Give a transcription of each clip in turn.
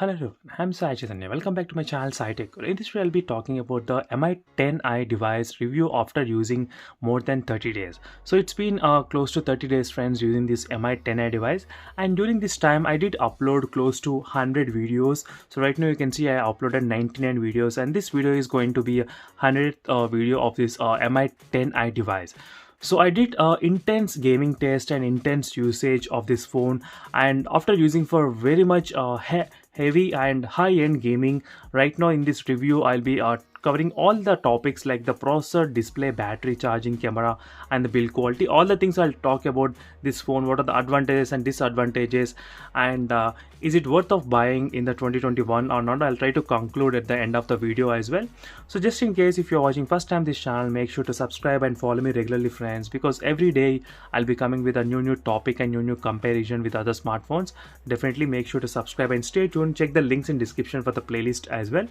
Hello everyone, I'm Sai Chaitanya. Welcome back to my channel SciTech. In this video, I'll be talking about the Mi10i device review after using more than 30 days. So it's been close to 30 days friends using this Mi10i device, and during this time I did upload close to 100 videos. So right now you can see I uploaded 99 videos, and this video is going to be a 100th video of this Mi10i device. So I did intense gaming test and intense usage of this phone, and after using for very much heavy and high-end gaming, right now in this review I'll be covering all the topics like the processor, display, battery, charging, camera, and the build quality. All the things I'll talk about this phone, what are the advantages and disadvantages, and is it worth of buying in the 2021 or not. I'll try to conclude at the end of the video as well. So just in case if you're watching first time this channel, make sure to subscribe and follow me regularly friends, because every day I'll be coming with a new topic and new comparison with other smartphones. Definitely make sure to subscribe and stay tuned. Check the links in description for the playlist as well.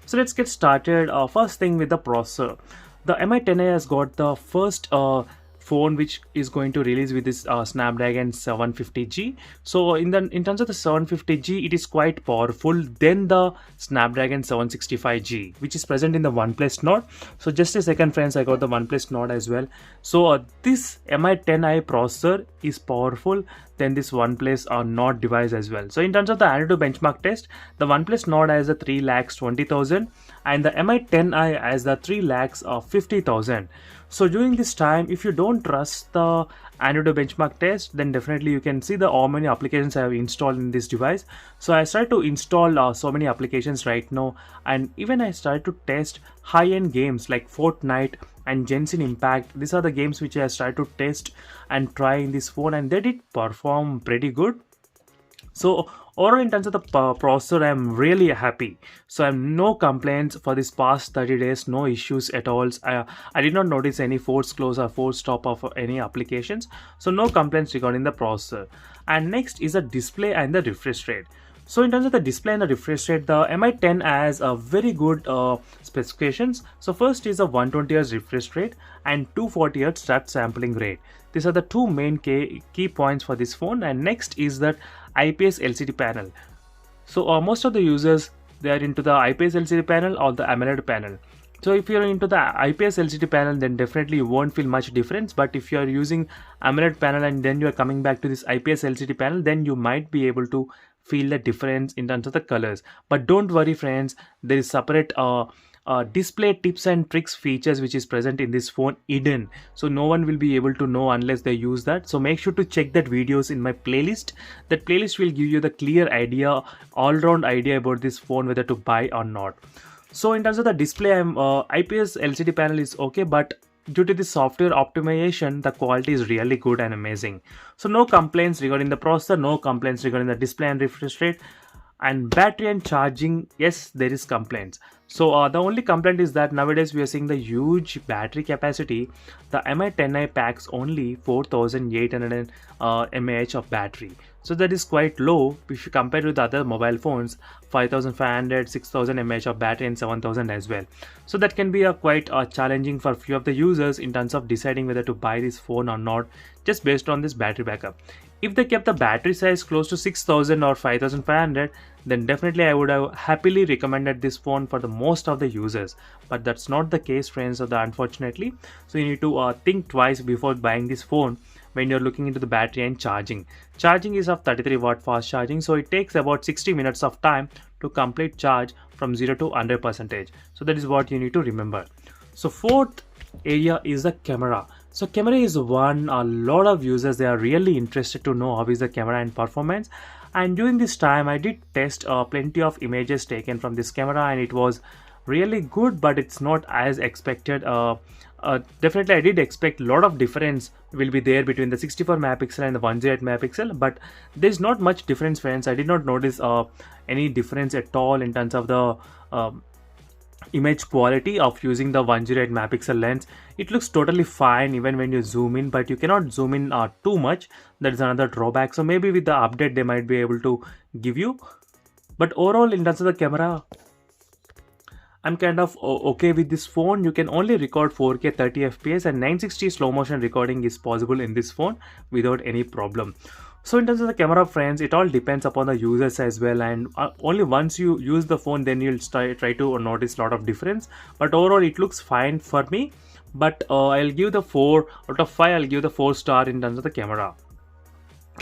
So let's get started. First thing with the processor. The Mi10i has got the first phone which is going to release with this Snapdragon 750G. So in terms of the 750G, it is quite powerful than the Snapdragon 765G, which is present in the OnePlus Nord. So just a second friends, I got the OnePlus Nord as well. So this Mi10i processor is powerful than this OnePlus Nord device as well. So in terms of the Antutu benchmark test, the OnePlus Nord has a 3,20,000 and the Mi10i has the 3,50,000. So during this time, if you don't trust the Antutu benchmark test, then definitely you can see the how many applications I have installed in this device. So I started to install so many applications right now, and even I started to test high-end games like Fortnite and Genshin Impact. These are the games which I started to test and try in this phone, and they did perform pretty good. So overall in terms of the processor, I'm really happy. So I have no complaints for this past 30 days, no issues at all. I did not notice any force close or force stop of any applications. So no complaints regarding the processor. And next is the display and the refresh rate. So in terms of the display and the refresh rate, the Mi10 has a very good specifications. So first is a 120Hz refresh rate and 240Hz touch sampling rate. These are the two main key points for this phone. And next is that IPS LCD panel. So most of the users, they are into the IPS LCD panel or the AMOLED panel. So if you're into the IPS LCD panel, then definitely you won't feel much difference. But if you're using AMOLED panel and then you're coming back to this IPS LCD panel, then you might be able to feel the difference in terms of the colors. But don't worry friends, there is separate display tips and tricks features which is present in this phone hidden, so no one will be able to know unless they use that. So make sure to check that videos in my playlist. That playlist will give you the clear idea, all-round idea about this phone, whether to buy or not. So in terms of the display, IPS LCD panel is okay, but due to the software optimization, the quality is really good and amazing. So no complaints regarding the processor, no complaints regarding the display and refresh rate. And battery and charging, yes, there is complaints. So the only complaint is that nowadays we are seeing the huge battery capacity. The Mi10i packs only 4800 mAh of battery. So that is quite low if you compare with other mobile phones, 5500, 6000 mAh of battery and 7000 as well. So that can be quite challenging for few of the users in terms of deciding whether to buy this phone or not, just based on this battery backup. If they kept the battery size close to 6000 or 5500, then definitely I would have happily recommended this phone for the most of the users. But that's not the case friends, unfortunately. So you need to think twice before buying this phone when you're looking into the battery and charging. Charging is of 33 watt fast charging, so it takes about 60 minutes of time to complete charge from 0 to 100%. So that is what you need to remember. So fourth area is the camera. So camera is one a lot of users, they are really interested to know how is the camera and performance. And during this time I did test plenty of images taken from this camera, and it was really good, but it's not as expected. Definitely I did expect a lot of difference will be there between the 64 megapixel and the 108 megapixel, but there's not much difference friends. I did not notice any difference at all in terms of the image quality of using the 108 megapixel lens. It looks totally fine even when you zoom in, but you cannot zoom in too much. That is another drawback. So maybe with the update they might be able to give you. But overall in terms of the camera, I'm kind of okay with this phone. You can only record 4K 30 FPS and 960 slow motion recording is possible in this phone without any problem. So in terms of the camera, friends, it all depends upon the users as well, and only once you use the phone then you'll try to notice a lot of difference. But overall it looks fine for me. But I'll give the 4 out of 5. I'll give the 4 star in terms of the camera.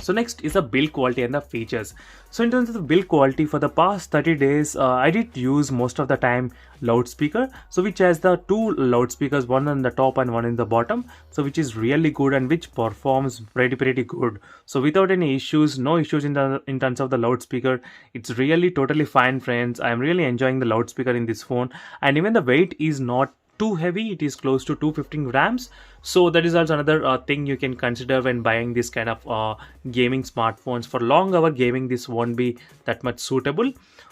So next is the build quality and the features. So in terms of the build quality, for the past 30 days I did use most of the time loudspeaker, so which has the two loudspeakers, one on the top and one in the bottom, so which is really good and which performs pretty good. So without any issues, no issues in terms of the loudspeaker. It's really totally fine, friends. I'm really enjoying the loudspeaker in this phone, and even the weight is not too heavy. It is close to 215 grams, so that is also another thing you can consider when buying this kind of gaming smartphones. For long hour gaming, this won't be that much suitable.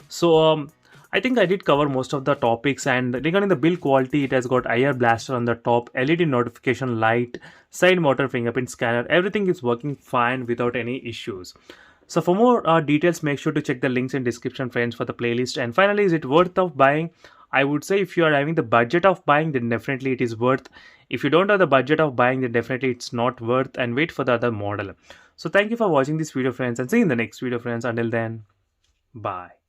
So I think I did cover most of the topics. And regarding the build quality, it has got IR blaster on the top, LED notification light, side motor, fingerprint scanner. Everything is working fine without any issues. So for more details, make sure to check the links in description, friends, for the playlist. And finally, is it worth of buying? I would say if you are having the budget of buying, then definitely it is worth. If you don't have the budget of buying, then definitely it's not worth, and wait for the other model. So thank you for watching this video, friends, and see you in the next video, friends. Until then, bye.